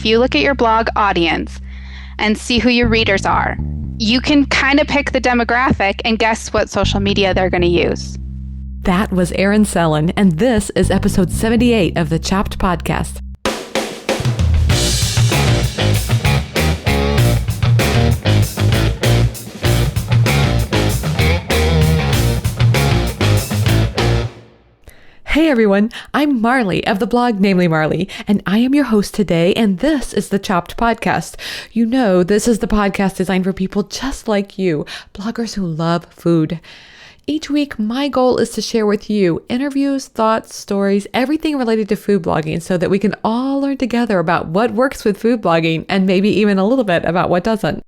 if you look at your blog audience and see who your readers are, you can kind of pick the demographic and guess what social media they're going to use. That was Erin Sellin, and this is episode 78 of the Chopped Podcast. Hey everyone, I'm Marley of the blog Namely Marley, and I am your host today, and this is the Chopped Podcast. You know, this is the podcast designed for people just like you, bloggers who love food. Each week, my goal is to share with you interviews, thoughts, stories, everything related to food blogging so that we can all learn together about what works with food blogging and maybe even a little bit about what doesn't.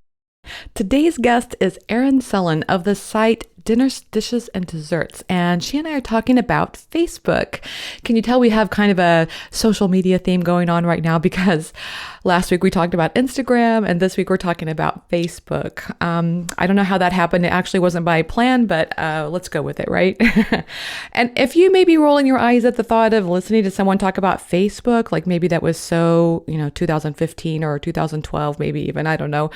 Today's guest is Erin Sellin of the site Dinners, Dishes, and Desserts, and she and I are talking about Facebook. Can you tell we have kind of a social media theme going on right now, because last week we talked about Instagram and this week we're talking about Facebook. I don't know how that happened. It actually wasn't by plan, but let's go with it, right? And if you may be rolling your eyes at the thought of listening to someone talk about Facebook, like maybe that was so, 2015 or 2012, maybe even, I don't know.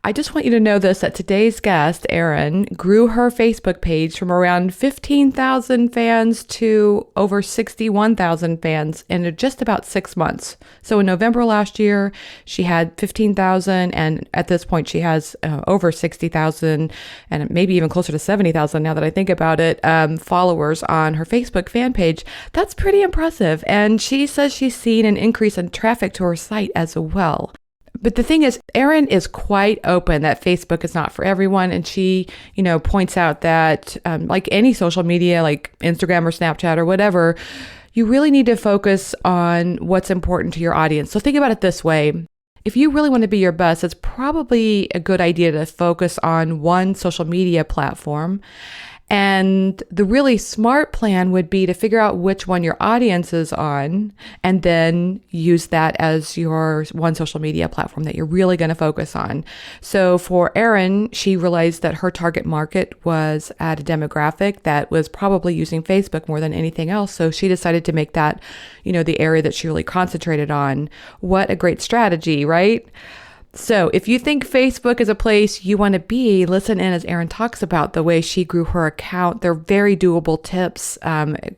I just want you to know this, that today's guest, Erin, grew her Facebook page from around 15,000 fans to over 61,000 fans in just about 6 months. So in November last year, she had 15,000, and at this point she has over 60,000 and maybe even closer to 70,000 now that I think about it, followers on her Facebook fan page. That's pretty impressive. And she says she's seen an increase in traffic to her site as well. But the thing is, Erin is quite open that Facebook is not for everyone. And she, points out that like any social media, like Instagram or Snapchat or whatever, you really need to focus on what's important to your audience. So think about it this way. If you really want to be your best, it's probably a good idea to focus on one social media platform. And the really smart plan would be to figure out which one your audience is on and then use that as your one social media platform that you're really going to focus on. So for Erin, she realized that her target market was at a demographic that was probably using Facebook more than anything else. So she decided to make that, the area that she really concentrated on. What a great strategy, right? So if you think Facebook is a place you want to be, listen in as Erin talks about the way she grew her account. They're very doable tips,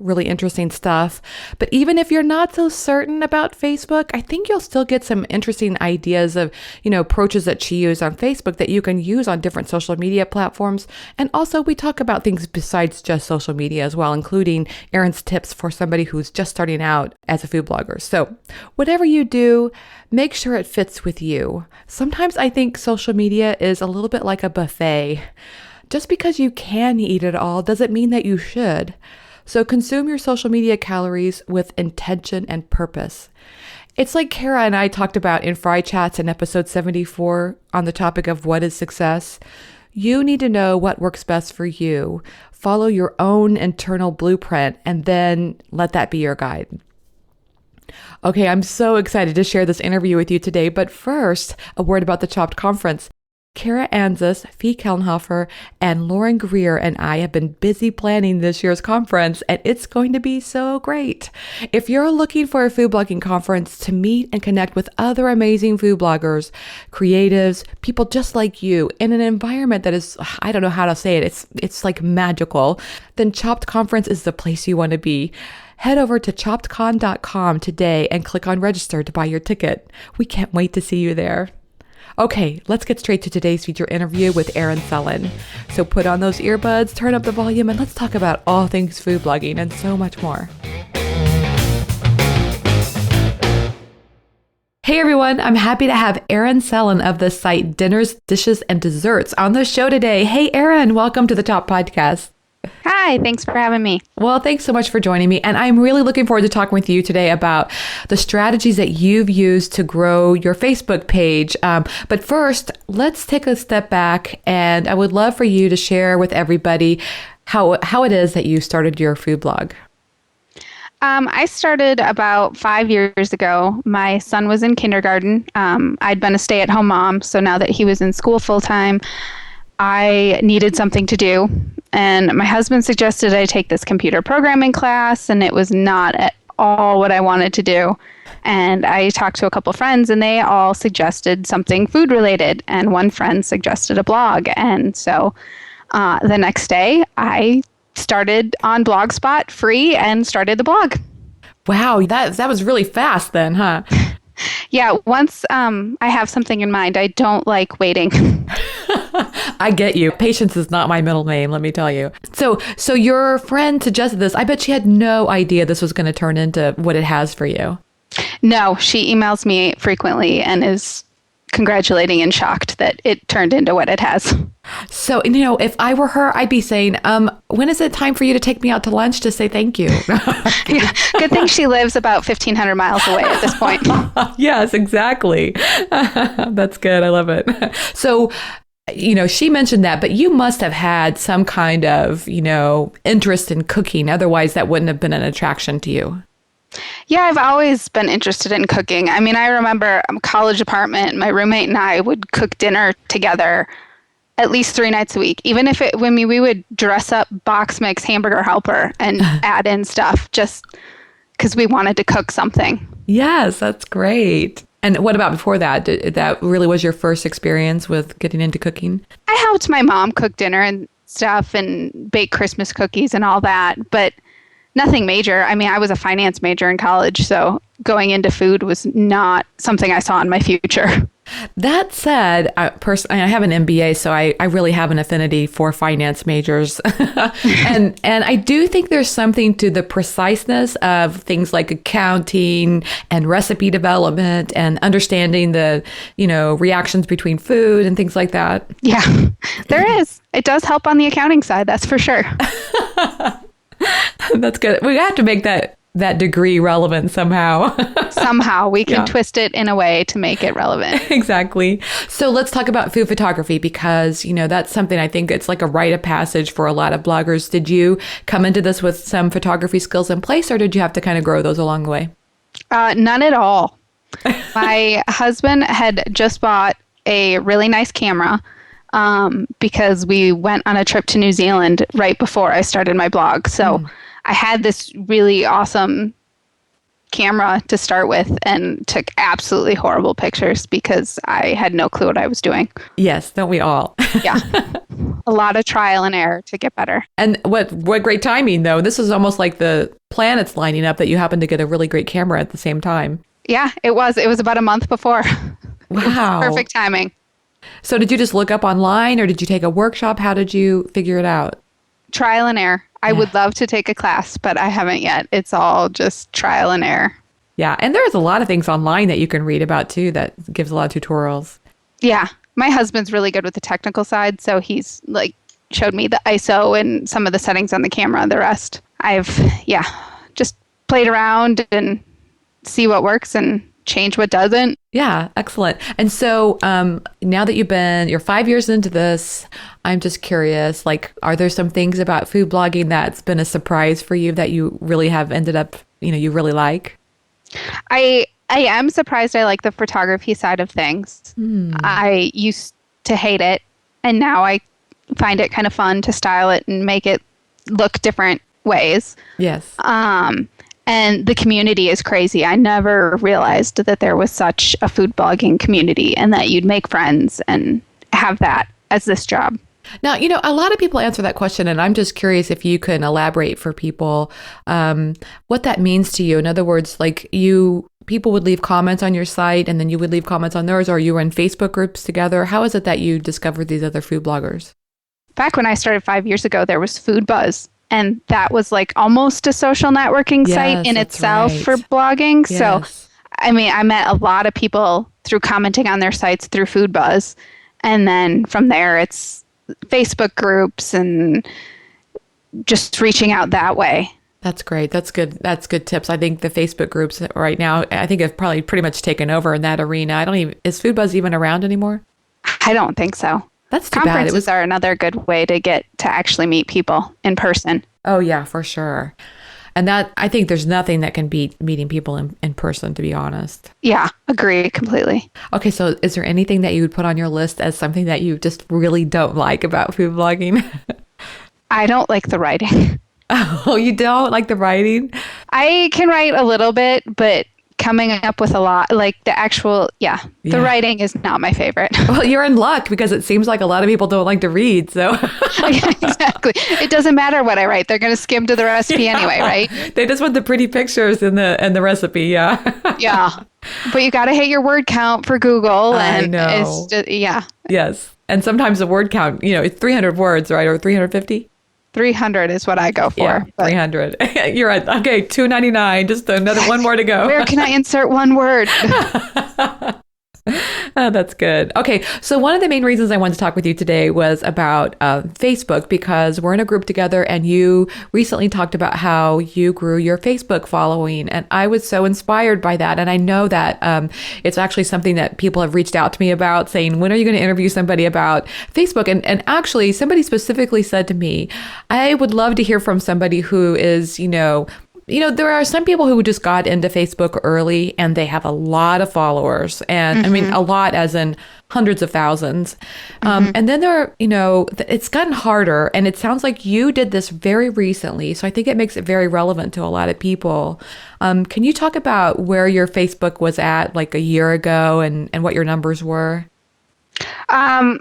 really interesting stuff. But even if you're not so certain about Facebook, I think you'll still get some interesting ideas of, approaches that she used on Facebook that you can use on different social media platforms. And also we talk about things besides just social media as well, including Erin's tips for somebody who's just starting out as a food blogger. So whatever you do, make sure it fits with you. Sometimes I think social media is a little bit like a buffet. Just because you can eat it all doesn't mean that you should. So consume your social media calories with intention and purpose. It's like Kara and I talked about in Fry Chats in episode 74 on the topic of what is success. You need to know what works best for you. Follow your own internal blueprint and then let that be your guide. Okay, I'm so excited to share this interview with you today, but first, a word about the Chopped Conference. Kara Anzus, Fee Kellenhofer, and Lauren Greer and I have been busy planning this year's conference, and it's going to be so great. If you're looking for a food blogging conference to meet and connect with other amazing food bloggers, creatives, people just like you, in an environment that is, I don't know how to say it, it's like magical, then Chopped Conference is the place you want to be. Head over to choppedcon.com today and click on register to buy your ticket. We can't wait to see you there. Okay, let's get straight to today's feature interview with Erin Sellin. So put on those earbuds, turn up the volume, and let's talk about all things food blogging and so much more. Hey everyone, I'm happy to have Erin Sellin of the site Dinners, Dishes, and Desserts on the show today. Hey Erin, welcome to the Top Podcast. Hi, thanks for having me. Well, thanks so much for joining me. And I'm really looking forward to talking with you today about the strategies that you've used to grow your Facebook page. But first, let's take a step back, and I would love for you to share with everybody how it is that you started your food blog. I started about 5 years ago. My son was in kindergarten. I'd been a stay-at-home mom, so now that he was in school full-time, I needed something to do. And my husband suggested I take this computer programming class, and it was not at all what I wanted to do. And I talked to a couple friends, and they all suggested something food related. And one friend suggested a blog. And so the next day, I started on Blogspot free and started the blog. Wow, that was really fast then, huh? Yeah, once I have something in mind, I don't like waiting. I get you. Patience is not my middle name, let me tell you. So your friend suggested this. I bet she had no idea this was going to turn into what it has for you. No, she emails me frequently and is congratulating and shocked that it turned into what it has. So, if I were her, I'd be saying, when is it time for you to take me out to lunch to say thank you? Yeah, good thing she lives about 1,500 miles away at this point. Yes, exactly. That's good. I love it. So, she mentioned that, but you must have had some kind of, interest in cooking. Otherwise, that wouldn't have been an attraction to you. Yeah, I've always been interested in cooking. I mean, I remember a college apartment, my roommate and I would cook dinner together at least 3 nights a week. Even if we would dress up Box Mix Hamburger Helper and add in stuff just because we wanted to cook something. Yes, that's great. And what about before that? That really was your first experience with getting into cooking? I helped my mom cook dinner and stuff and bake Christmas cookies and all that, but nothing major. I mean, I was a finance major in college, so going into food was not something I saw in my future. That said, I have an MBA, so I really have an affinity for finance majors. and I do think there's something to the preciseness of things like accounting and recipe development and understanding the, reactions between food and things like that. Yeah, there is. It does help on the accounting side, that's for sure. That's good. We have to make that degree relevant somehow. Somehow we can twist it in a way to make it relevant. Exactly. So let's talk about food photography because, that's something I think it's like a rite of passage for a lot of bloggers. Did you come into this with some photography skills in place or did you have to kind of grow those along the way? None at all. My husband had just bought a really nice camera because we went on a trip to New Zealand right before I started my blog. So I had this really awesome camera to start with and took absolutely horrible pictures because I had no clue what I was doing. Yes, don't we all? Yeah. A lot of trial and error to get better. And what great timing, though. This is almost like the planets lining up that you happen to get a really great camera at the same time. Yeah, it was. It was about a month before. Wow. Perfect timing. So did you just look up online or did you take a workshop? How did you figure it out? Trial and error. I would love to take a class, but I haven't yet. It's all just trial and error. Yeah. And there's a lot of things online that you can read about too that gives a lot of tutorials. Yeah. My husband's really good with the technical side. So he's showed me the ISO and some of the settings on the camera. The rest I've, just played around and see what works and change what doesn't. Yeah, excellent. And so now that you're 5 years into this, I'm just curious, are there some things about food blogging that's been a surprise for you that you really have ended up, you really like? I am surprised I like the photography side of things. I used to hate it, and now I find it kind of fun to style it and make it look different ways. Yes. And the community is crazy. I never realized that there was such a food blogging community and that you'd make friends and have that as this job. Now, a lot of people answer that question, and I'm just curious if you can elaborate for people what that means to you. In other words, people would leave comments on your site and then you would leave comments on theirs, or you were in Facebook groups together. How is it that you discovered these other food bloggers? Back when I started 5 years ago, there was Food Buzz. And that was almost a social networking site in itself for blogging. Yes. So, I mean, I met a lot of people through commenting on their sites through Food Buzz. And then from there, it's Facebook groups and just reaching out that way. That's great. That's good. That's good tips. I think the Facebook groups right now, I think have probably pretty much taken over in that arena. Is Food Buzz even around anymore? I don't think so. That's too bad. Conferences are another good way to get to actually meet people in person. Oh, yeah, for sure. And that, I think there's nothing that can beat meeting people in person, to be honest. Yeah, agree completely. Okay, so is there anything that you would put on your list as something that you just really don't like about food blogging? I don't like the writing. Oh, you don't like the writing? I can write a little bit, but coming up with a lot, like the actual, the writing is not my favorite. Well, you're in luck because it seems like a lot of people don't like to read. So Exactly. It doesn't matter what I write. They're going to skim to the recipe anyway, right? They just want the pretty pictures and the recipe. Yeah. Yeah. But you got to hit your word count for Google. And I know. it's just, Yes. And sometimes the word count, it's 300 words, right? Or 350? 300 is what I go for. Yeah, 300. You're at, okay, 299. Just one more to go. Where can I insert one word? Oh, that's good. Okay, so one of the main reasons I wanted to talk with you today was about Facebook, because we're in a group together and you recently talked about how you grew your Facebook following. And I was so inspired by that. And I know that it's actually something that people have reached out to me about, saying, when are you going to interview somebody about Facebook? And actually, somebody specifically said to me, I would love to hear from somebody who is, there are some people who just got into Facebook early and they have a lot of followers. And I mean, a lot as in hundreds of thousands. And then there are, it's gotten harder. And it sounds like you did this very recently. So I think it makes it very relevant to a lot of people. Can you talk about where your Facebook was at like a year ago and what your numbers were? A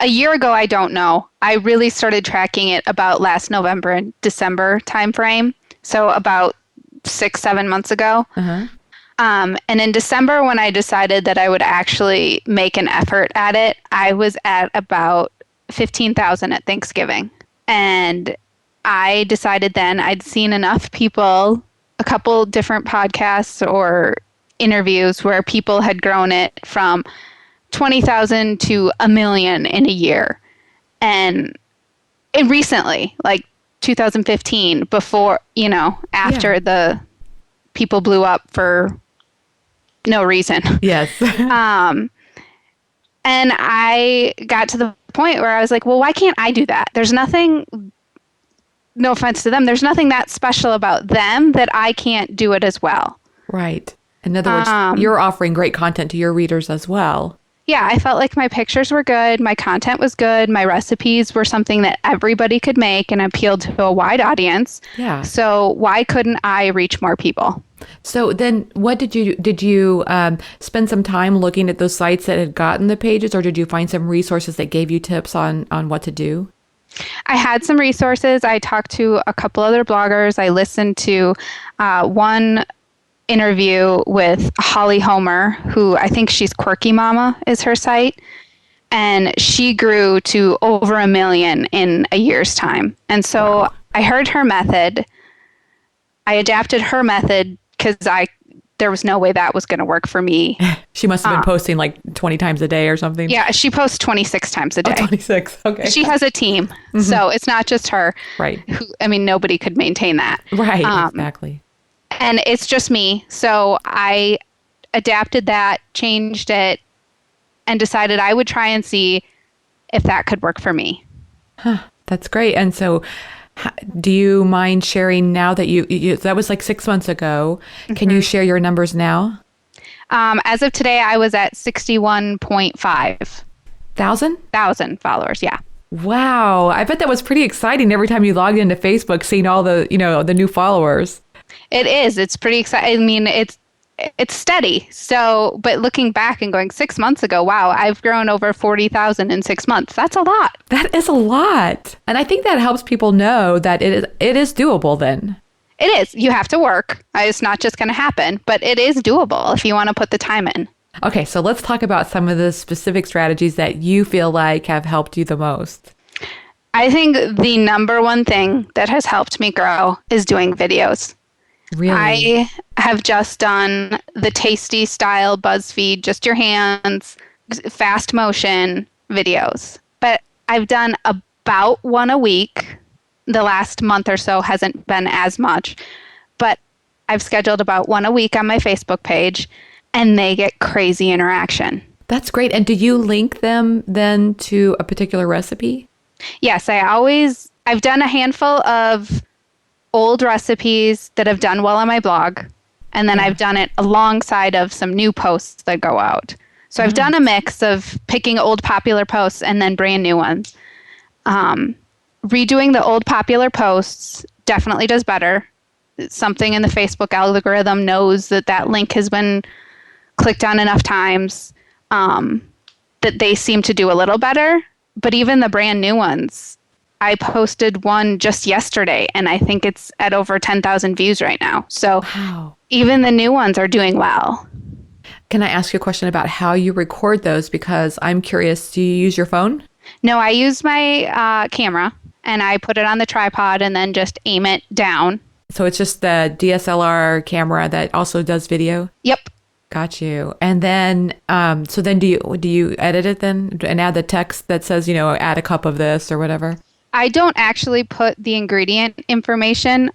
year ago, I don't know. I really started tracking it about last November and December timeframe. So about 6-7 months ago. And in December, when I decided that I would actually make an effort at it, I was at about 15,000 at Thanksgiving. And I decided then I'd seen enough people, a couple different podcasts or interviews where people had grown it from 20,000 to 1 million in a year. And recently, like 2015, before, after the people blew up for no reason. Yes. And I got to the point where I was like, well, why can't I do that? There's nothing, no offense to them, there's nothing that special about them that I can't do it as well. Right. In other words, you're offering great content to your readers as well. Yeah, I felt like my pictures were good, my content was good, my recipes were something that everybody could make and appealed to a wide audience. Yeah. So why couldn't I reach more people? So then what did you spend some time looking at those sites that had gotten the pages, or did you find some resources that gave you tips on what to do? I had some resources. I talked to a couple other bloggers. I listened to one interview with Holly Homer, who I think she's Quirky Mama is her site. And she grew to over 1 million in a year's time. And so I heard her method. I adapted her method because there was no way that was going to work for me. She must have been posting like 20 times a day or something. Yeah, she posts 26 times a day. 26. Okay. She has a team. So it's not just her. Right. Nobody could maintain that. Right, exactly. And it's just me. So I adapted that, changed it, and decided I would try and see if that could work for me. Huh, that's great. And so do you mind sharing now that you that was like 6 months ago. Can you share your numbers now? As of today, I was at 61.5 thousand followers. Yeah. Wow. I bet that was pretty exciting every time you logged into Facebook, seeing all the, the new followers. It is. It's pretty exciting. I mean, it's steady. So, but looking back and going 6 months ago, wow, I've grown over 40,000 in 6 months. That's a lot. That is a lot. And I think that helps people know that it is doable then. It is. You have to work. It's not just going to happen, but it is doable if you want to put the time in. Okay, so let's talk about some of the specific strategies that you feel like have helped you the most. I think the number one thing that has helped me grow is doing videos. Really? I have just done the tasty style BuzzFeed, just your hands, fast motion videos. But I've done about one a week. The last month or so hasn't been as much. But I've scheduled about one a week on my Facebook page, and they get crazy interaction. That's great. And do you link them then to a particular recipe? Yes, I've done a handful of old recipes that have done well on my blog. And then I've done it alongside of some new posts that go out. So I've done a mix of picking old popular posts and then brand new ones. Redoing the old popular posts definitely does better. something in the Facebook algorithm knows that that link has been clicked on enough times, that they seem to do a little better. But even the brand new ones, I posted one just yesterday, and I think it's at over 10,000 views right now. So Wow. even the new ones are doing well. Can I ask you a question about how you record those? Because I'm curious, do you use your phone? No, I use my camera, and I put it on the tripod and then just aim it down. So it's just the DSLR camera that also does video? Yep. Got you. And then, so then do you edit it then and add the text that says, add a cup of this or whatever? I don't actually put the ingredient information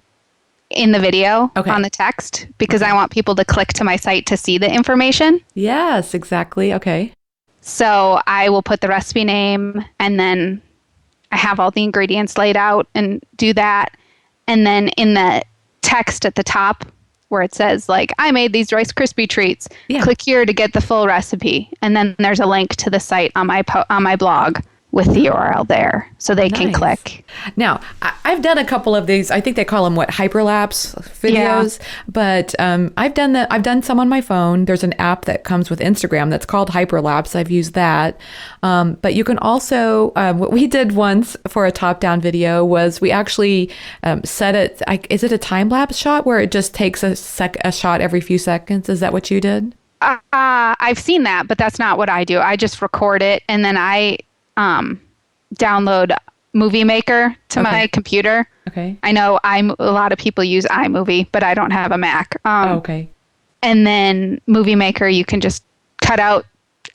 in the video on the text because I want people to click to my site to see the information. Yes, exactly. Okay. So I will put the recipe name, and then I have all the ingredients laid out and do that. And then in the text at the top where it says, like, I made these Rice Krispie treats, click here to get the full recipe. And then there's a link to the site on my blog with the URL there so they can click. Now, I've done a couple of these. I think they call them hyperlapse videos. Yeah. But I've done that. I've done some on my phone. There's an app that comes with Instagram that's called Hyperlapse. I've used that. But you can also, what we did once for a top-down video was we actually set it. Is it a time-lapse shot where it just takes a shot every few seconds? Is that what you did? I've seen that, but that's not what I do. I just record it, and then I download Movie Maker to my computer. Okay. I know a lot of people use iMovie, but I don't have a Mac. Okay. And then Movie Maker, you can just cut out.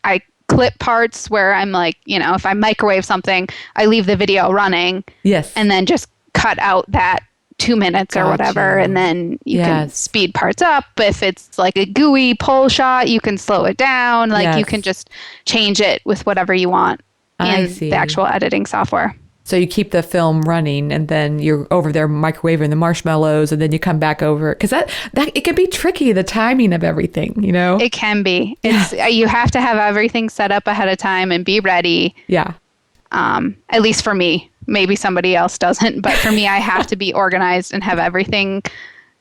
I clip parts where I'm like, if I microwave something, I leave the video running. Yes. And then just cut out that 2 minutes or whatever, and then you can speed parts up. If it's like a gooey pole shot, you can slow it down. Like you can just change it with whatever you want in the actual editing software. So you keep the film running, and then you're over there microwaving the marshmallows, and then you come back over, because that it can be tricky, the timing of everything. It can be. It's you have to have everything set up ahead of time and be ready. Yeah. At least for me. Maybe somebody else doesn't, but for me, I have to be organized and have everything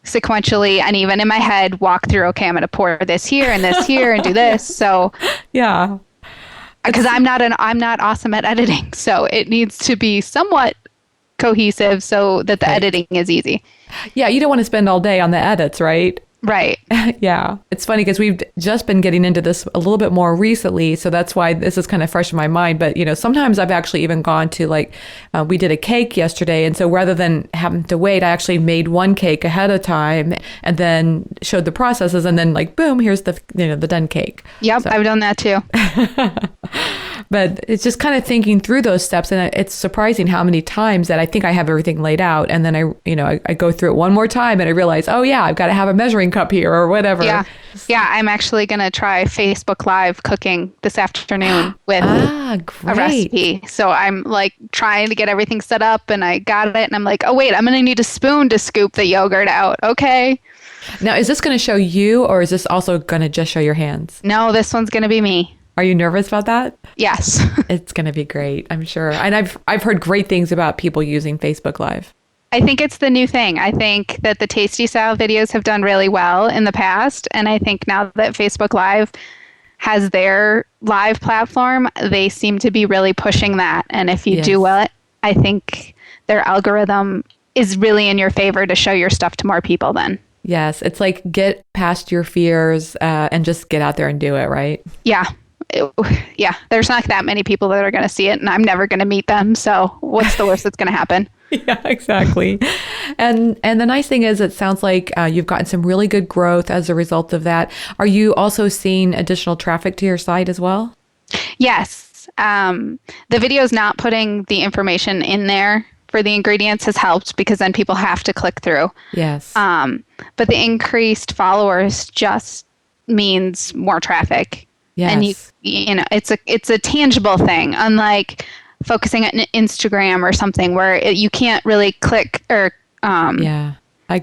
sequentially, and even in my head walk through, okay, I'm going to pour this here and this here and do this. So yeah. Because I'm not awesome at editing, so it needs to be somewhat cohesive so that the editing is easy. Yeah, you don't want to spend all day on the edits, right? Right. Yeah. It's funny because we've just been getting into this a little bit more recently, so that's why this is kind of fresh in my mind. But, sometimes I've actually even gone to we did a cake yesterday, and so rather than having to wait, I actually made one cake ahead of time and then showed the processes, and then boom, here's the the done cake. Yep, so. I've done that too. But it's just kind of thinking through those steps, and it's surprising how many times that I think I have everything laid out, and then I go through it one more time and I realize, oh yeah, I've got to have a measuring cup here or whatever. Yeah, I'm actually gonna try Facebook Live cooking this afternoon with a recipe. So I'm trying to get everything set up, and I got it, and I'm like, oh wait, I'm gonna need a spoon to scoop the yogurt out. Okay. Now, is this going to show you, or is this also going to just show your hands? No, this one's gonna be me. Are you nervous about that? Yes. It's going to be great, I'm sure. And I've heard great things about people using Facebook Live. I think it's the new thing. I think that the Tasty Style videos have done really well in the past. And I think now that Facebook Live has their live platform, they seem to be really pushing that. And if you do well, I think their algorithm is really in your favor to show your stuff to more people then. Yes. It's like get past your fears and just get out there and do it, right? Yeah. There's not that many people that are going to see it, and I'm never going to meet them. So what's the worst that's going to happen? Yeah, exactly. And the nice thing is, it sounds like you've gotten some really good growth as a result of that. Are you also seeing additional traffic to your site as well? Yes. The video's not putting the information in there for the ingredients has helped, because then people have to click through. Yes. But the increased followers just means more traffic. Yes. And it's a tangible thing, unlike focusing on Instagram or something where you can't really click or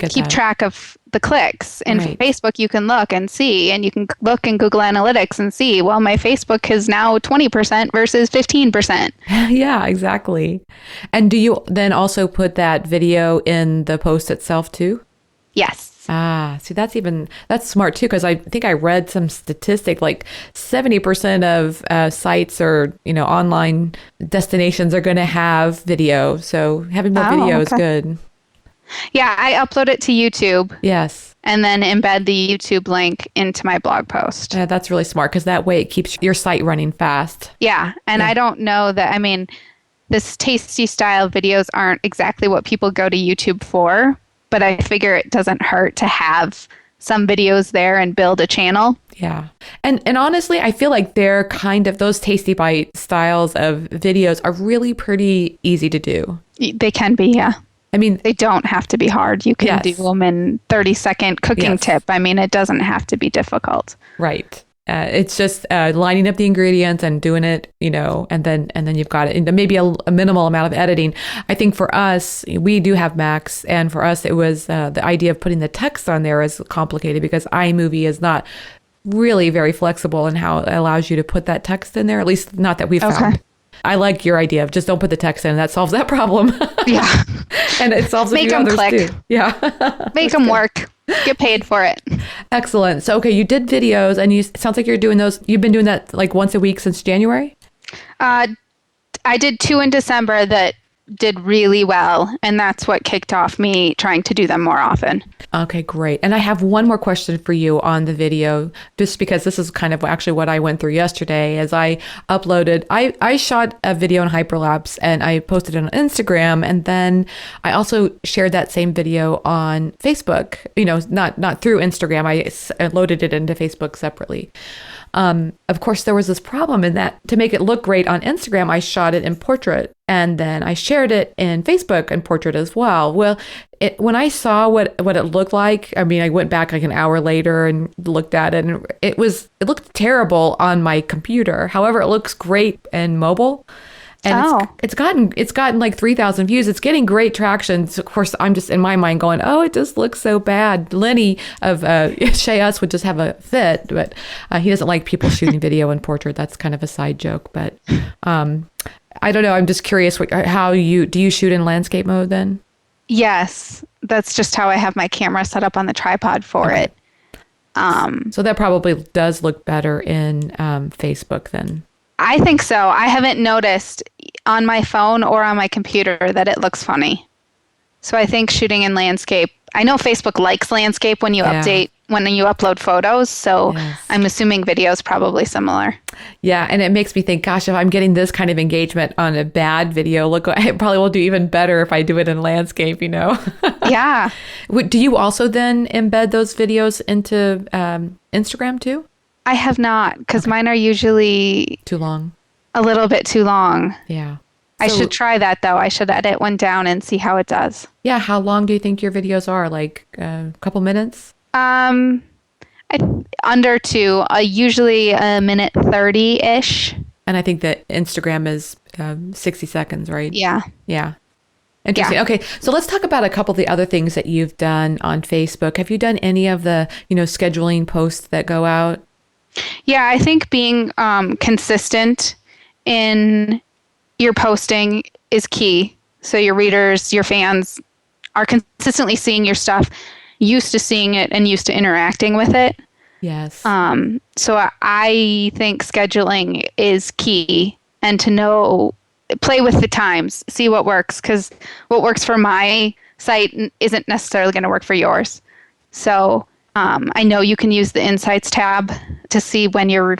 keep track of the clicks. In Facebook, you can look and see, and you can look in Google Analytics and see, well, my Facebook is now 20% versus 15%. Yeah, exactly. And do you then also put that video in the post itself too? Yes. Ah, see, that's smart too, because I think I read some statistic like 70% of sites or, online destinations are going to have video. So having more Oh, video is okay. good. Yeah, I upload it to YouTube Yes. and then embed the YouTube link into my blog post. Yeah, that's really smart because that way it keeps your site running fast. Yeah, and Yeah. I don't know that, I mean, this tasty style videos aren't exactly what people go to YouTube for, but I figure it doesn't hurt to have some videos there and build a channel. Yeah. And honestly, I feel like they're kind of those tasty bite styles of videos are really pretty easy to do. They can be, yeah. I mean, They don't have to be hard. You can do yes. them in 30-second cooking Yes. tip. I mean, it doesn't have to be difficult. Right. It's just lining up the ingredients and doing it, and then you've got it. And maybe a minimal amount of editing. I think for us, we do have Macs, and for us, it was the idea of putting the text on there is complicated because iMovie is not really very flexible in how it allows you to put that text in there. At least not that we've Okay. found. I like your idea of just don't put the text in. That solves that problem. Yeah. And it solves a Make few them others click. too. Yeah. Make them work. Get paid for it. Excellent. So, okay, you did videos and it sounds like you're doing those. You've been doing that like once a week since January? Uh, I did 2 in December that did really well, and that's what kicked off me trying to do them more often. Okay, great. And I have one more question for you on the video, just because this is kind of actually what I went through yesterday as I uploaded. I shot a video in hyperlapse and I posted it on Instagram. And then I also shared that same video on Facebook, not through Instagram. I loaded it into Facebook separately. Of course, there was this problem in that to make it look great on Instagram, I shot it in portrait and then I shared it in Facebook in portrait as well. Well, when I saw what it looked like, I mean, I went back like an hour later and looked at it and it looked terrible on my computer. However, it looks great in mobile. And Oh. it's gotten like 3,000 views. It's getting great traction. So of course, I'm just in my mind going, oh, it just looks so bad. Lenny of Shea Us would just have a fit, but he doesn't like people shooting video in portrait. That's kind of a side joke. But I don't know. I'm just curious how do you shoot in landscape mode then? Yes, that's just how I have my camera set up on the tripod for it. So that probably does look better in Facebook then. I think so. I haven't noticed on my phone or on my computer that it looks funny. So I think shooting in landscape, I know Facebook likes landscape when you when you upload photos. So Yes. I'm assuming video is probably similar. Yeah, and it makes me think, gosh, if I'm getting this kind of engagement on a bad video, look, I probably will do even better if I do it in landscape, Yeah. Do you also then embed those videos into Instagram too? I have not, because mine are usually Too long? a little bit too long. Yeah. I So- should try that, though. I should edit one down and see how it does. Yeah, how long do you think your videos are? Like a couple minutes? I, under 2, usually a minute 30-ish. And I think that Instagram is 60 seconds, right? Yeah. Yeah. Interesting. Yeah. Okay, so let's talk about a couple of the other things that you've done on Facebook. Have you done any of the, scheduling posts that go out? Yeah, I think being consistent in your posting is key. So your readers, your fans are consistently seeing your stuff, used to seeing it and used to interacting with it. Yes. So I think scheduling is key, and to play with the times, see what works, because what works for my site isn't necessarily going to work for yours. So I know you can use the Insights tab to see when your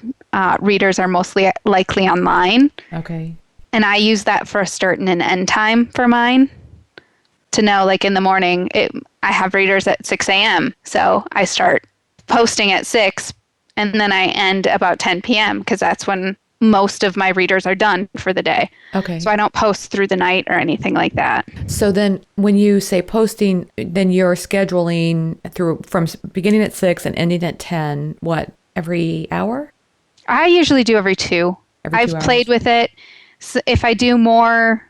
readers are mostly likely online. Okay. And I use that for a start and an end time for mine to know, like in the morning, I have readers at 6 a.m. So I start posting at 6 and then I end about 10 p.m. because that's when most of my readers are done for the day. Okay. So I don't post through the night or anything like that. So then when you say posting, then you're scheduling from beginning at 6 and ending at 10, what, every hour? I usually do every 2. Every 2 I've played hours. with it. So if I do more,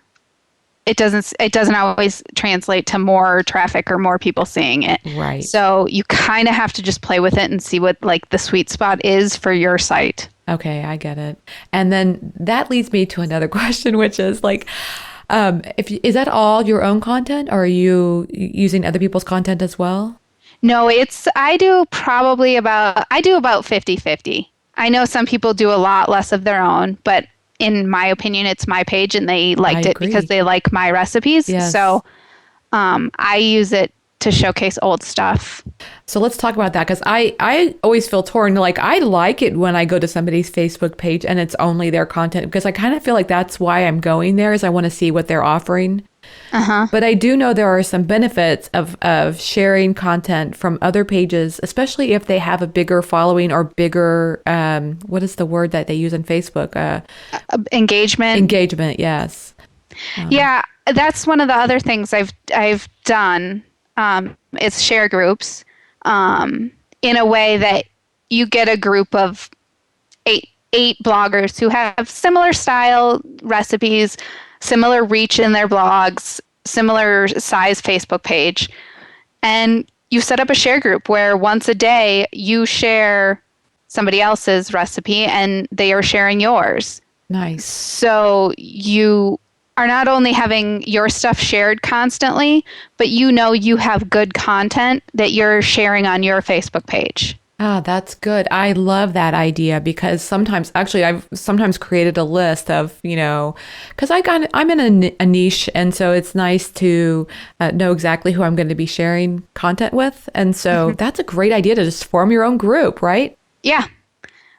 it doesn't always translate to more traffic or more people seeing it. Right. So you kind of have to just play with it and see what like the sweet spot is for your site. Okay, I get it. And then that leads me to another question, which is like, is that all your own content, or are you using other people's content as well? No, I do about 50-50. I know some people do a lot less of their own, but in my opinion, it's my page and they I liked it because agree. they like my recipes. Yes. So I use it to showcase old stuff. So let's talk about that because I always feel torn. Like I like it when I go to somebody's Facebook page and it's only their content because I kind of feel like that's why I'm going there is I want to see what they're offering. Uh-huh. But I do know there are some benefits of sharing content from other pages, especially if they have a bigger following or bigger, what is the word that they use on Facebook? Engagement. Engagement, yes. Yeah, that's one of the other things I've done. Is share groups in a way that you get a group of eight bloggers who have similar style recipes, similar reach in their blogs, similar size Facebook page, and you set up a share group where once a day you share somebody else's recipe and they are sharing yours. Nice. So you are not only having your stuff shared constantly, but you know you have good content that you're sharing on your Facebook page. Ah, that's good. I love that idea because sometimes, actually, I've sometimes created a list of, because I'm in a niche, and so it's nice to know exactly who I'm going to be sharing content with, and so that's a great idea to just form your own group, right? Yeah.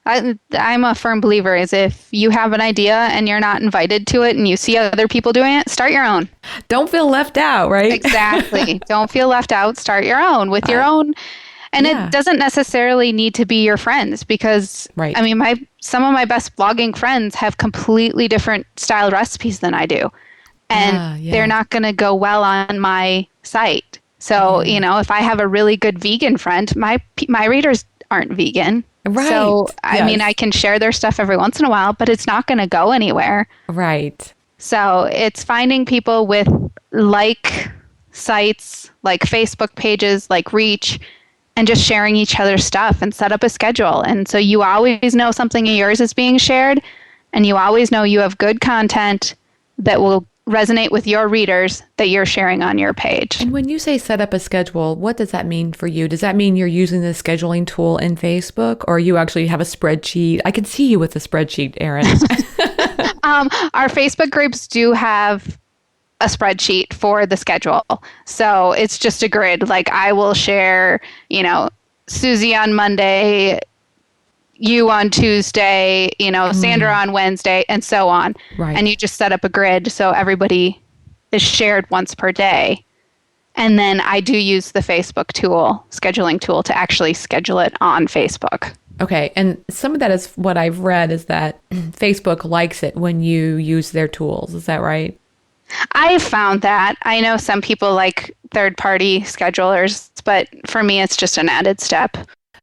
I'm a firm believer is if you have an idea and you're not invited to it and you see other people doing it, start your own. Don't feel left out, right? Exactly. Don't feel left out. Start your own with your own. And it Yeah, doesn't necessarily need to be your friends because right. I mean my some of my best blogging friends have completely different style recipes than I do. And Ah, they're yeah, not going to go well on my site. So, yeah. if I have a really good vegan friend, my readers aren't vegan. So, Right. I mean, I Yes. can share their stuff every once in a while, but it's not going to go anywhere. Right. So, it's finding people with like sites, like Facebook pages, like Reach, and just sharing each other's stuff and set up a schedule. And so you always know something of yours is being shared, and you always know you have good content that will resonate with your readers that you're sharing on your page. And when you say set up a schedule, what does that mean for you? Does that mean you're using the scheduling tool in Facebook or you actually have a spreadsheet? I can see you with a spreadsheet, Erin. Our Facebook groups do have a spreadsheet for the schedule. So it's just a grid. Like I will share, Susie on Monday, you on Tuesday, Sandra on Wednesday, and so on. Right. And you just set up a grid so everybody is shared once per day. And then I do use the Facebook tool, scheduling tool, to actually schedule it on Facebook. Okay. And some of that is what I've read is that Facebook likes it when you use their tools. Is that right? I've found that. I know some people like third party schedulers, but for me, it's just an added step.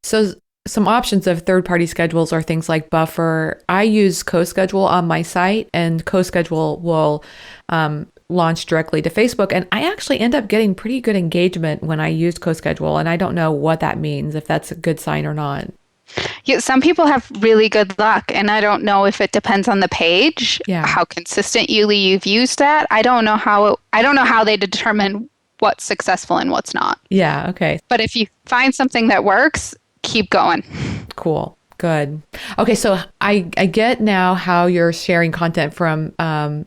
So some options of third-party schedules are things like Buffer. I use CoSchedule on my site, and CoSchedule will launch directly to Facebook. And I actually end up getting pretty good engagement when I use CoSchedule, and I don't know what that means, if that's a good sign or not. Yeah, some people have really good luck, and I don't know if it depends on the page, Yeah. how consistently you've used that. I don't know how they determine what's successful and what's not. Yeah. Okay. But if you find something that works, keep going. Cool. Good. Okay, so I get now how you're sharing content from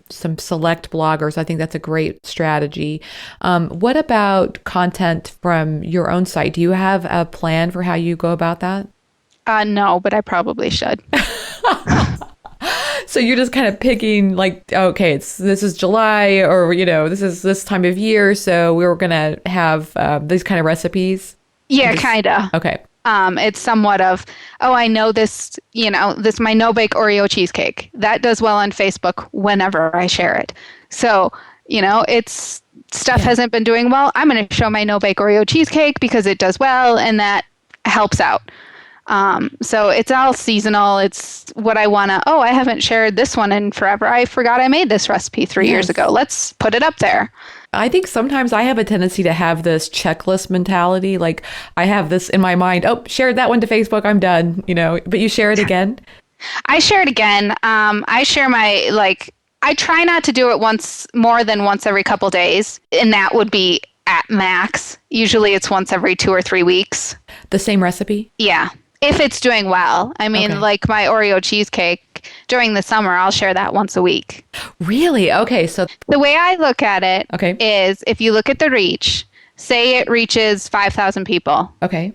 some select bloggers. I think that's a great strategy. What about content from your own site? Do you have a plan for how you go about that? No, but I probably should. So you're just kind of picking like, okay, this is July, or this is this time of year, so we're gonna have these kind of recipes. Yeah, kind of. Okay. It's somewhat of, oh, I know this, this my no bake Oreo cheesecake that does well on Facebook whenever I share it. So, it's stuff hasn't been doing well. I'm going to show my no bake Oreo cheesecake because it does well and that helps out. So it's all seasonal. It's what I want to, I haven't shared this one in forever. I forgot I made this recipe 3 years ago. Let's put it up there. I think sometimes I have a tendency to have this checklist mentality. Like I have this in my mind, shared that one to Facebook, I'm done, but you share it again. I share it again. I share I try not to do it more than once every couple days. And that would be at max. Usually it's once every 2 or 3 weeks. The same recipe? Yeah. If it's doing well. I mean, Okay. like my Oreo cheesecake during the summer, I'll share that once a week. Really? Okay. So, The way I look at it okay. is if you look at the reach, say it reaches 5,000 people. Okay.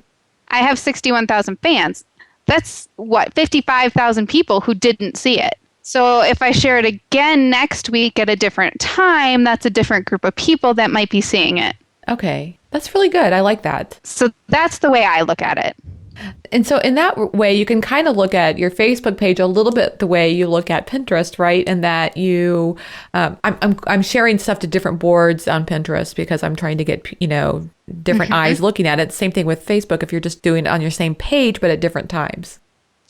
I have 61,000 fans. That's what, 55,000 people who didn't see it. So if I share it again next week at a different time, that's a different group of people that might be seeing it. Okay. That's really good. I like that. So that's the way I look at it. And so in that way, you can kind of look at your Facebook page a little bit the way you look at Pinterest, right? And that you, I'm sharing stuff to different boards on Pinterest because I'm trying to get, different eyes looking at it. Same thing with Facebook if you're just doing it on your same page, but at different times.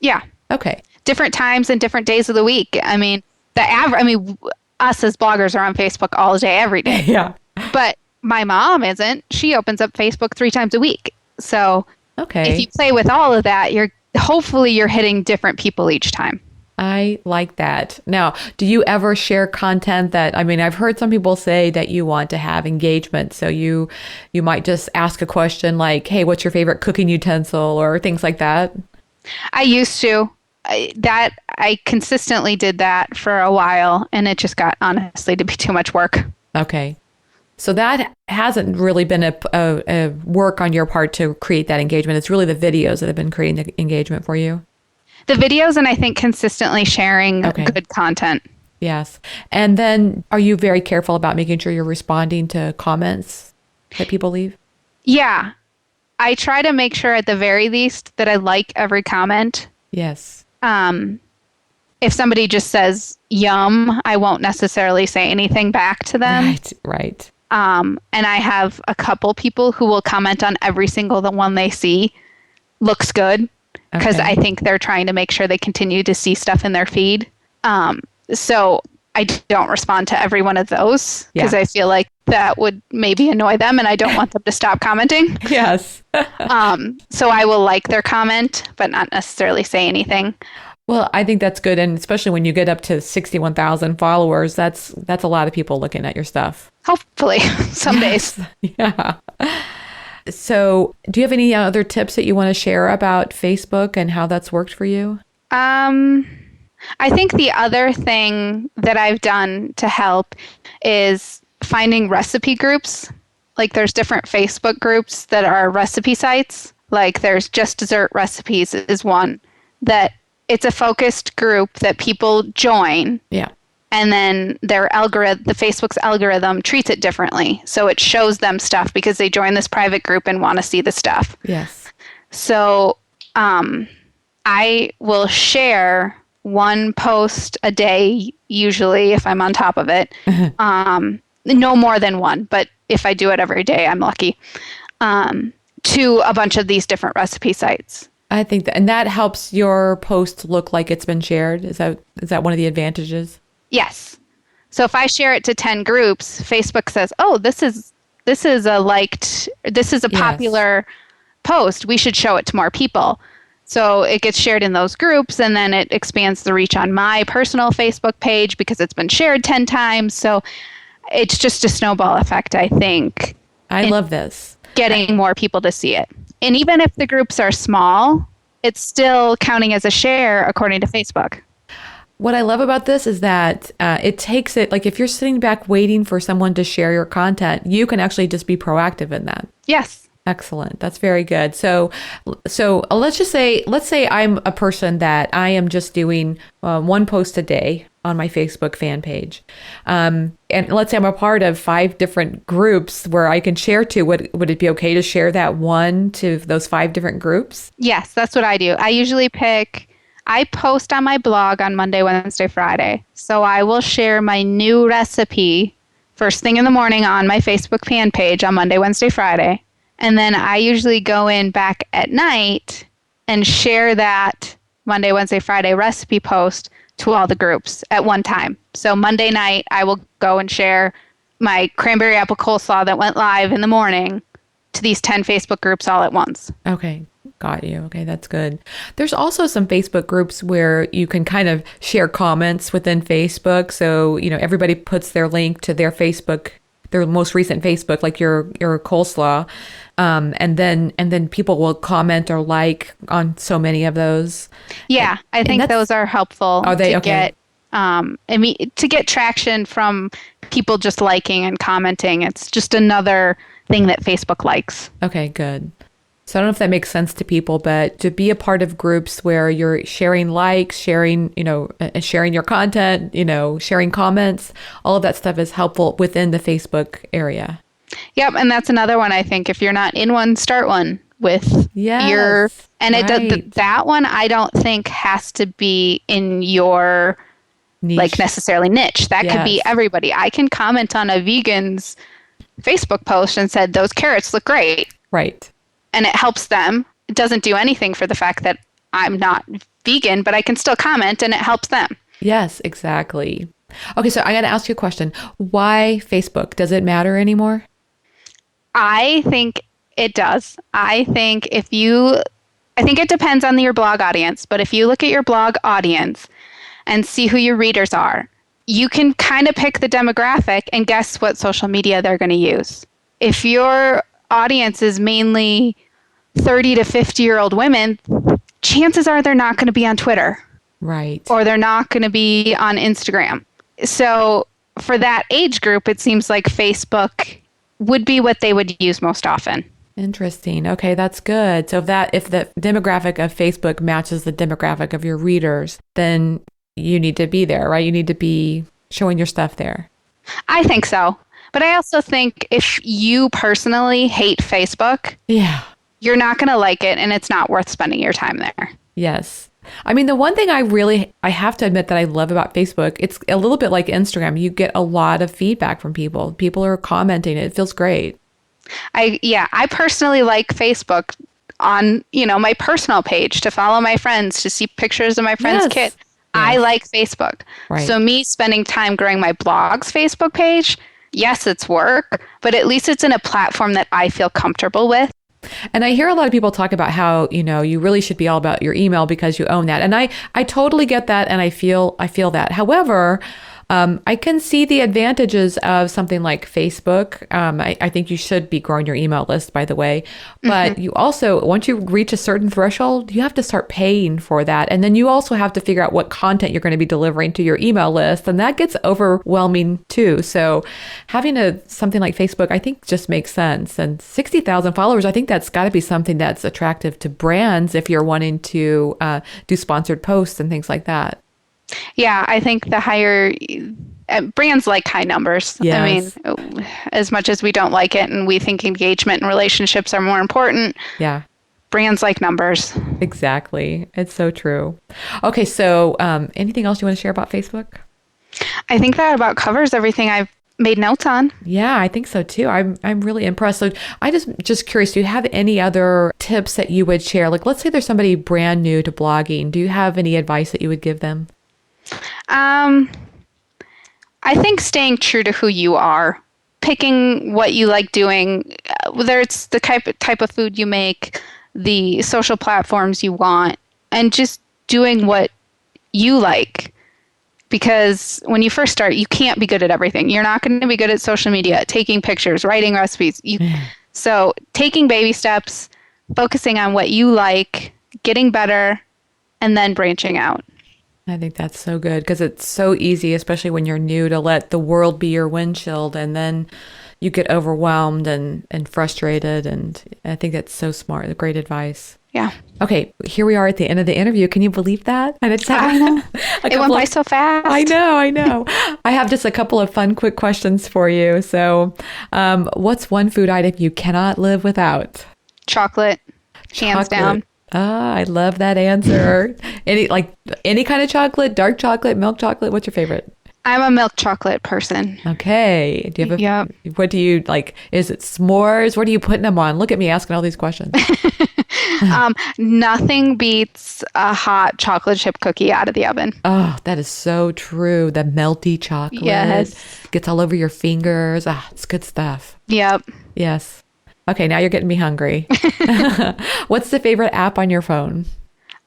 Yeah. Okay. Different times and different days of the week. I mean, us as bloggers are on Facebook all day, every day. Yeah. But my mom isn't. She opens up Facebook 3 times a week. So Okay. if you play with all of that, hopefully you're hitting different people each time. I like that. Now, do you ever share content I've heard some people say that you want to have engagement. So you might just ask a question like, hey, what's your favorite cooking utensil or things like that? I used to. I consistently did that for a while, and it just got, honestly, to be too much work. Okay. So that hasn't really been a work on your part to create that engagement. It's really the videos that have been creating the engagement for you. The videos, and I think consistently sharing good content. Yes. And then are you very careful about making sure you're responding to comments that people leave? Yeah. I try to make sure at the very least that I like every comment. Yes. If somebody just says yum, I won't necessarily say anything back to them. Right. And I have a couple people who will comment on every single one they see. Looks good. Because I think they're trying to make sure they continue to see stuff in their feed. So I don't respond to every one of those because I feel like that would maybe annoy them and I don't want them to stop commenting. Yes. So I will like their comment, but not necessarily say anything. Well, I think that's good. And especially when you get up to 61,000 followers, that's a lot of people looking at your stuff. Hopefully, some days. Yeah. So do you have any other tips that you want to share about Facebook and how that's worked for you? I think the other thing that I've done to help is finding recipe groups. Like there's different Facebook groups that are recipe sites. Like there's Just Dessert Recipes is one that it's a focused group that people join. Yeah. And then the Facebook's algorithm treats it differently. So it shows them stuff because they join this private group and want to see the stuff. Yes. So I will share one post a day, usually, if I'm on top of it. No more than one, but if I do it every day, I'm lucky, to a bunch of these different recipe sites. I think that, and that helps your post look like it's been shared. Is that one of the advantages? Yes. So if I share it to 10 groups, Facebook says, "Oh, this is a popular post. We should show it to more people." So it gets shared in those groups, and then it expands the reach on my personal Facebook page because it's been shared 10 times. So it's just a snowball effect, I think. I love this. Getting more people to see it. And even if the groups are small, it's still counting as a share according to Facebook. What I love about this is that it takes it, like if you're sitting back waiting for someone to share your content, you can actually just be proactive in that. Yes. Excellent. That's very good. So let's say I'm a person that I am just doing one post a day on my Facebook fan page. And let's say I'm a part of 5 different groups where I can share to. Would it be okay to share that one to those 5 different groups? Yes, that's what I do. I post on my blog on Monday, Wednesday, Friday. So I will share my new recipe first thing in the morning on my Facebook fan page on Monday, Wednesday, Friday. And then I usually go in back at night and share that Monday, Wednesday, Friday recipe post to all the groups at one time. So Monday night, I will go and share my cranberry apple coleslaw that went live in the morning to these 10 Facebook groups all at once. Okay. Got you. Okay, that's good. There's also some Facebook groups where you can kind of share comments within Facebook. So, everybody puts their link to their their most recent Facebook, like your coleslaw, and then people will comment or like on so many of those. Yeah, I And think those are helpful are they to okay? get to get traction from people just liking and commenting. It's just another thing that Facebook likes. Okay, good. So I don't know if that makes sense to people, but to be a part of groups where you're sharing likes, sharing, sharing your content, sharing comments, all of that stuff is helpful within the Facebook area. Yep, and that's another one I think if you're not in one, start one with your Yes, and right. that one I don't think has to be in your like Niche. necessarily niche. That could be Yes, everybody. I can comment on a vegan's Facebook post and said those carrots look great right. and it helps them. It doesn't do anything for the fact that I'm not vegan, but I can still comment and it helps them. Yes, exactly. Okay, so I got to ask you a question. Why Facebook? Does it matter anymore? I think it does. I think it depends on your blog audience, but if you look at your blog audience and see who your readers are, you can kind of pick the demographic and guess what social media they're going to use. If your audience is mainly 30 to 50-year-old women, chances are they're not going to be on Twitter Right. or they're not going to be on Instagram. So for that age group, it seems like Facebook would be what they would use most often. Interesting. Okay, that's good. So if the demographic of Facebook matches the demographic of your readers, then you need to be there, right? You need to be showing your stuff there. I think so. But I also think if you personally hate Facebook, Yeah. you're not going to like it and it's not worth spending your time there. Yes. I mean, the one thing I have to admit that I love about Facebook, it's a little bit like Instagram. You get a lot of feedback from people. People are commenting. It feels great. I personally like Facebook on, my personal page to follow my friends, to see pictures of my friends' Yes. kids. I Yes. like Facebook. Right. So me spending time growing my blog's Facebook page, yes, it's work, but at least it's in a platform that I feel comfortable with. And I hear a lot of people talk about how, you really should be all about your email because you own that. And I totally get that. And I feel that. However, I can see the advantages of something like Facebook. I think you should be growing your email list, by the way. But you also, once you reach a certain threshold, you have to start paying for that. And then you also have to figure out what content you're going to be delivering to your email list. And that gets overwhelming too. So having something like Facebook, I think just makes sense. And 60,000 followers, I think that's got to be something that's attractive to brands if you're wanting to do sponsored posts and things like that. Yeah, I think the higher brands like high numbers. Yes. I mean, as much as we don't like it and we think engagement and relationships are more important, Yeah. brands like numbers. Exactly. It's so true. Okay, so anything else you want to share about Facebook? I think that about covers everything I've made notes on. Yeah, I think so too. I'm really impressed. So I just curious, do you have any other tips that you would share? Like let's say there's somebody brand new to blogging. Do you have any advice that you would give them? I think staying true to who you are, picking what you like doing, whether it's the type of food you make, the social platforms you want, and just doing what you like. Because when you first start, you can't be good at everything. You're not going to be good at social media, taking pictures, writing recipes. So taking baby steps, focusing on what you like, getting better, and then branching out. I think that's so good because it's so easy, especially when you're new, to let the world be your windshield and then you get overwhelmed and frustrated. And I think that's so smart. Great advice. Yeah. Okay, here we are at the end of the interview. Can you believe that? And it's I know. It went by so fast. I know. I have just a couple of fun, quick questions for you. So, what's one food item you cannot live without? Chocolate, hands down. Ah, I love that answer. Any kind of chocolate, dark chocolate, milk chocolate? What's your favorite? I'm a milk chocolate person. Okay. Do you have Yep. What do you like? Is it s'mores? What are you putting them on? Look at me asking all these questions. Nothing beats a hot chocolate chip cookie out of the oven. Oh, that is so true. The melty chocolate. Yes. Gets all over your fingers. Ah, it's good stuff. Yep. Yes. Okay, now you're getting me hungry. What's the favorite app on your phone?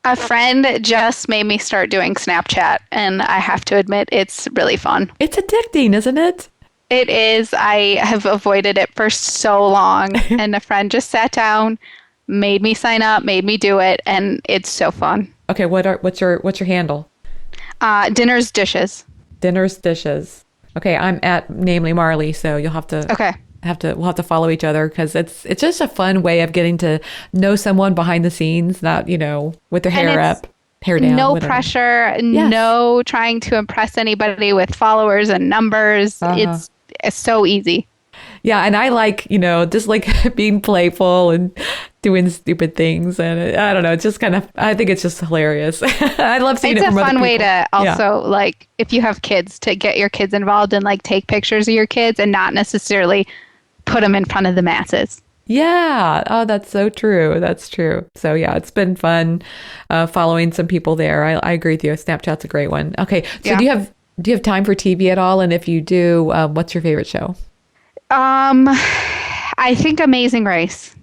A friend just made me start doing Snapchat, and I have to admit, it's really fun. It's addicting, isn't it? It is. I have avoided it for so long, and a friend just sat down, made me sign up, made me do it, and it's so fun. Okay, what's your handle? Dinner's dishes. Dinner's dishes. Okay, I'm at namely Marley, so you'll have to Okay. we'll have to follow each other because it's just a fun way of getting to know someone behind the scenes, not, with their hair And it's up, hair down, no whatever. pressure, Yes. no trying to impress anybody with followers and numbers. Uh-huh. It's so easy. Yeah, and I like, just like being playful and doing stupid things. And I don't know, it's just I think it's just hilarious. I love seeing It's it a from other fun way people. to Yeah. also, like, if you have kids, to get your kids involved and like take pictures of your kids and not necessarily put them in front of the masses. Yeah. Oh, that's so true. That's true. So yeah, it's been fun following some people there. I agree with you. Snapchat's a great one. Okay. So Yeah. do you have time for TV at all? And if you do, what's your favorite show? I think Amazing Race.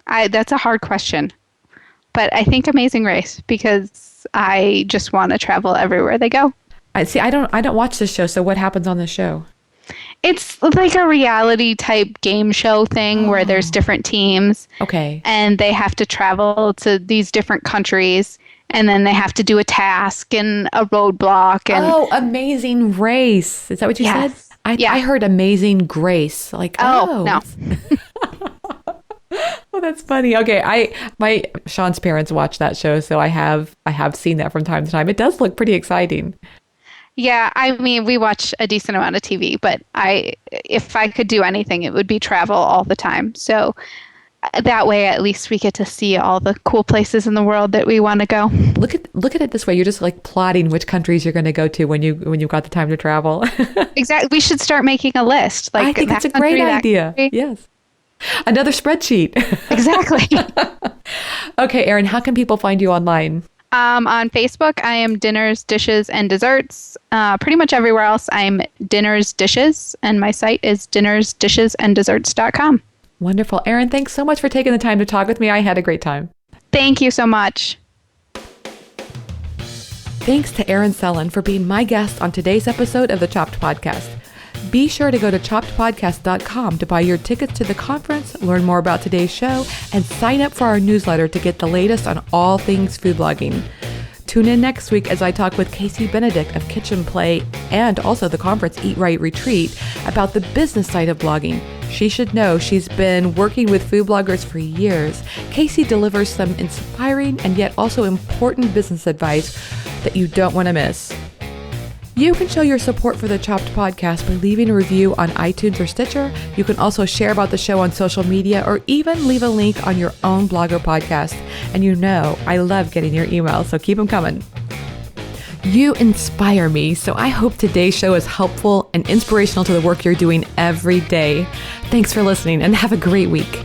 That's a hard question, but I think Amazing Race because I just want to travel everywhere they go. I see. I don't watch this show. So what happens on the show? It's like a reality type game show thing where there's different teams Okay. and they have to travel to these different countries and then they have to do a task and a roadblock and Oh, Amazing Race. Is that what you Yes. said? Yeah. I heard Amazing Grace. Like, Oh, no. Oh, that's funny. Okay, my Sean's parents watch that show, so I have seen that from time to time. It does look pretty exciting. Yeah, I mean, we watch a decent amount of TV, but if I could do anything, it would be travel all the time. So that way, at least we get to see all the cool places in the world that we want to go. Look at it this way. You're just like plotting which countries you're going to go to when you've got the time to travel. Exactly. We should start making a list. Like I think that it's a country, great that idea. country. Yes. Another spreadsheet. Exactly. Okay, Erin, how can people find you online? On Facebook, I am Dinners, Dishes, and Desserts. Pretty much everywhere else, I'm Dinners Dishes, and my site is dinnersdishesanddesserts.com. Wonderful. Erin, thanks so much for taking the time to talk with me. I had a great time. Thank you so much. Thanks to Erin Sellin for being my guest on today's episode of the Chopped Podcast. Be sure to go to choppedpodcast.com to buy your tickets to the conference, learn more about today's show, and sign up for our newsletter to get the latest on all things food blogging. Tune in next week as I talk with Casey Benedict of Kitchen Play and also the conference Eat Right Retreat about the business side of blogging. She should know she's been working with food bloggers for years. Casey delivers some inspiring and yet also important business advice that you don't want to miss. You can show your support for the Chopped Podcast by leaving a review on iTunes or Stitcher. You can also share about the show on social media or even leave a link on your own blog or podcast. And I love getting your emails, so keep them coming. You inspire me, so I hope today's show is helpful and inspirational to the work you're doing every day. Thanks for listening and have a great week.